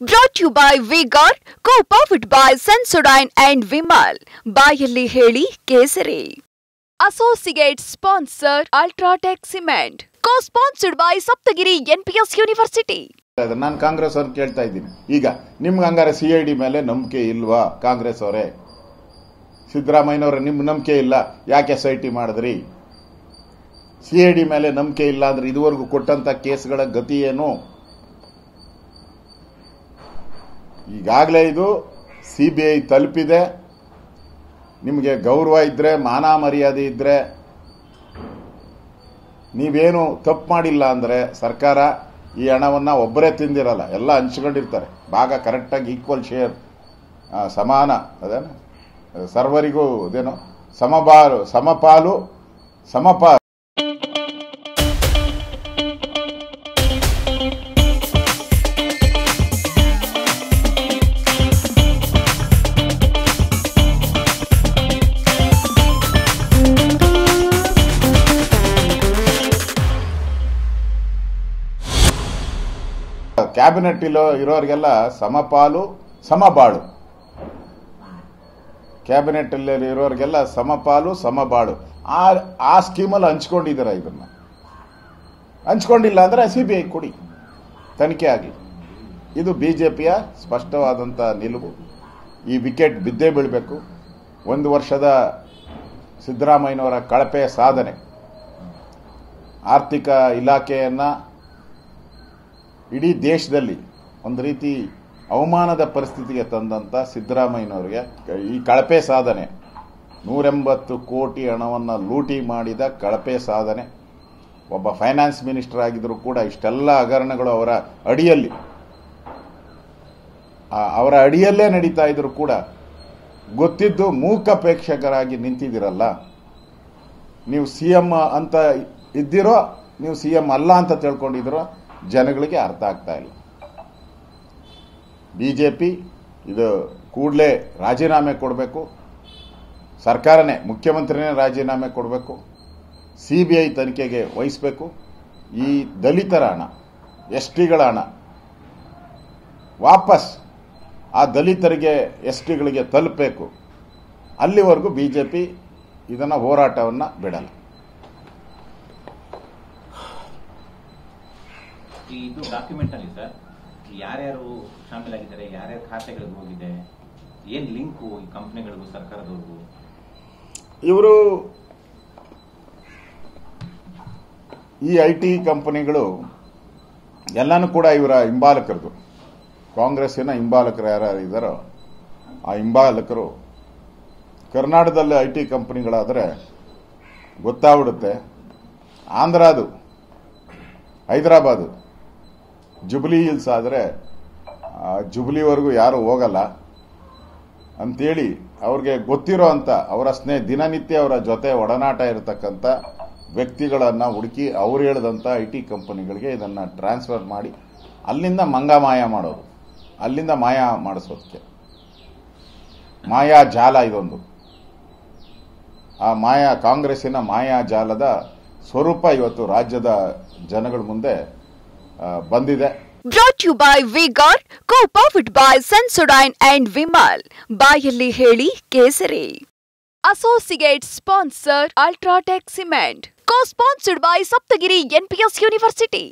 Brought to you by V-Guard, co-powered by Sensodyne and Vimal. ಬಾಯಲ್ಲಿ ಹೇಳಿ ಕೇಸರಿ. Associate sponsor Ultratech Cement. Co-sponsored by Saptagiri NPS University. ನಾನು ಕಾಂಗ್ರೆಸ್ ಅವ್ರನ್ನ ಕೇಳ್ತಾ ಇದ್ದೀನಿ. ಈಗ ನಿಮ್ಗೆ ಹಂಗಾರೆ ಸಿಐಡಿ ಮೇಲೆ ನಂಬಿಕೆ ಇಲ್ವಾ? ಕಾಂಗ್ರೆಸ್ ಅವರೇ, ಸಿದ್ದರಾಮಯ್ಯನವರ ನಿಮ್ಮ ನಂಬಿಕೆ ಇಲ್ಲ, ಯಾಕೆ SIT ಮಾಡಿದ್ರಿ? ಸಿಐಡಿ ಮೇಲೆ ನಂಬಿಕೆ ಇಲ್ಲ ಅಂದ್ರೆ ಇದುವರೆಗೂ ಕೊಟ್ಟಂತ ಕೇಸ್ಗಳ ಗತಿ ಏನು? ಈಗಾಗಲೇ ಇದು CBI ತಲುಪಿದೆ. ನಿಮಗೆ ಗೌರವ ಇದ್ರೆ, ಮಾನ ಮರ್ಯಾದೆ ಇದ್ರೆ, ನೀವೇನು ತಪ್ಪು ಮಾಡಿಲ್ಲ ಅಂದ್ರೆ ಸರ್ಕಾರ ಈ ಹಣವನ್ನ ಒಬ್ಬರೇ ತಿಂದಿರಲ್ಲ, ಎಲ್ಲ ಹಂಚ್ಕೊಂಡಿರ್ತಾರೆ. ಭಾಗ ಕರೆಕ್ಟಾಗಿ ಈಕ್ವಲ್ ಶೇರ್, ಸಮಾನ, ಅದೇನು ಸರ್ವರಿಗೂ ಅದೇನು ಸಮಪಾಲು. ಕ್ಯಾಬಿನೆಟ್ ಇರೋರಿಗೆಲ್ಲ ಸಮಪಾಲು ಸಮಬಾಳು, ಕ್ಯಾಬಿನೆಟ್ ಅಲ್ಲಿ ಇರೋರಿಗೆಲ್ಲ ಸಮಪಾಲು ಸಮಬಾಳು, ಆ ಸ್ಕೀಮಲ್ಲಿ ಹಂಚ್ಕೊಂಡಿದ್ದೀರ. ಇದನ್ನ ಹಂಚ್ಕೊಂಡಿಲ್ಲ ಅಂದ್ರೆ CBI ಕೊಡಿ, ತನಿಖೆ ಆಗಲಿ. ಇದು ಬಿಜೆಪಿಯ ಸ್ಪಷ್ಟವಾದಂಥ ನಿಲುವು. ಈ ವಿಕೆಟ್ ಬಿದ್ದೇ ಬೀಳಬೇಕು. 1 ವರ್ಷದ ಸಿದ್ದರಾಮಯ್ಯನವರ ಕಳಪೆ ಸಾಧನೆ, ಆರ್ಥಿಕ ಇಲಾಖೆಯನ್ನ ಇಡೀ ದೇಶದಲ್ಲಿ ಒಂದು ರೀತಿ ಅವಮಾನದ ಪರಿಸ್ಥಿತಿಗೆ ತಂದಂತ ಸಿದ್ದರಾಮಯ್ಯನವರಿಗೆ ಈ ಕಳಪೆ ಸಾಧನೆ, 180 ಕೋಟಿ ಹಣವನ್ನು ಲೂಟಿ ಮಾಡಿದ ಕಳಪೆ ಸಾಧನೆ. ಒಬ್ಬ ಫೈನಾನ್ಸ್ ಮಿನಿಸ್ಟರ್ ಆಗಿದ್ರು ಕೂಡ ಇಷ್ಟೆಲ್ಲ ಹಗರಣಗಳು ಅವರ ಅಡಿಯಲ್ಲೇ ನಡೀತಾ ಇದ್ರು ಕೂಡ ಗೊತ್ತಿದ್ದು ಮೂಕ ಪ್ರೇಕ್ಷಕರಾಗಿ ನಿಂತಿದ್ದೀರಲ್ಲ. ನೀವು CM ಅಂತ ಇದ್ದಿರೋ, ನೀವು CM ಅಲ್ಲ ಅಂತ ತಿಳ್ಕೊಂಡಿದ್ದೀರೋ, ಜನಗಳಿಗೆ ಅರ್ಥ ಆಗ್ತಾ ಇಲ್ಲ. ಬಿಜೆಪಿ ಇದು ಕೂಡಲೇ ರಾಜೀನಾಮೆ ಕೊಡಬೇಕು, ಸರ್ಕಾರನೇ, ಮುಖ್ಯಮಂತ್ರಿನೇ ರಾಜೀನಾಮೆ ಕೊಡಬೇಕು, CBI ತನಿಖೆಗೆ ವಹಿಸಬೇಕು. ಈ ದಲಿತರ ಹಣ, STಗಳ ಹಣ ವಾಪಸ್ ಆ ದಲಿತರಿಗೆ, STಗಳಿಗೆ ತಲುಪಬೇಕು. ಅಲ್ಲಿವರೆಗೂ ಬಿಜೆಪಿ ಇದನ್ನ ಹೋರಾಟವನ್ನು ಬಿಡಲ್ಲ. ಇದು ಡಾಕ್ಯುಮೆಂಟ್ ಅಲ್ಲಿ ಸರ್ ಯಾರ್ಯಾರು ಶಾಮೀಲಾಗಿದ್ದಾರೆ, ಯಾರ್ಯಾರ ಖಾತೆಗಳಿಗೆ ಹೋಗಿದೆ, ಏನ್ ಲಿಂಕು ಈ ಕಂಪನಿಗಳಿಗೂ ಸರ್ಕಾರದವ್ರಿಗೂ? ಇವರು ಈ IT ಕಂಪನಿಗಳು ಎಲ್ಲಾನು ಕೂಡ ಇವರ ಹಿಂಬಾಲಕರದು. ಕಾಂಗ್ರೆಸ್ಸಿನ ಹಿಂಬಾಲಕರು ಯಾರು ಇದ್ದಾರೋ ಆ ಹಿಂಬಾಲಕರು ಕರ್ನಾಟಕದಲ್ಲಿ IT ಕಂಪನಿಗಳಾದರೆ ಗೊತ್ತಾಗ್ಬಿಡುತ್ತೆ. ಆಂಧ್ರದು, ಹೈದರಾಬಾದು, ಜುಬ್ಲಿ ಹಿಲ್ಸ್ ಆದರೆ ಜುಬ್ಲಿವರೆಗೂ ಯಾರು ಹೋಗಲ್ಲ ಅಂತೇಳಿ ಅವ್ರಿಗೆ ಗೊತ್ತಿರೋ ಅಂತ ಅವರ ದಿನನಿತ್ಯ ಅವರ ಜೊತೆ ಒಡನಾಟ ಇರತಕ್ಕಂಥ ವ್ಯಕ್ತಿಗಳನ್ನು ಹುಡುಕಿ ಅವ್ರು ಹೇಳಿದಂಥ IT ಕಂಪನಿಗಳಿಗೆ ಇದನ್ನು ಟ್ರಾನ್ಸ್ಫರ್ ಮಾಡಿ ಅಲ್ಲಿಂದ ಮಂಗಮಾಯ ಮಾಡೋದು, ಅಲ್ಲಿಂದ ಮಾಯ ಮಾಡಿಸೋದಕ್ಕೆ ಮಾಯಾ ಜಾಲ ಇದೊಂದು. ಆ ಕಾಂಗ್ರೆಸ್ಸಿನ ಮಾಯಾ ಜಾಲದ ಸ್ವರೂಪ ಇವತ್ತು ರಾಜ್ಯದ ಜನಗಳ ಮುಂದೆ ಬಂದಿದೆ. Brought to you by V-Guard, co-powered by Sensodyne and Vimal. ಬಾಯಲ್ಲಿ ಹೇಳಿ ಕೇಸರಿ. Associate sponsor Ultratech Cement. Co-sponsored by Saptagiri NPS University.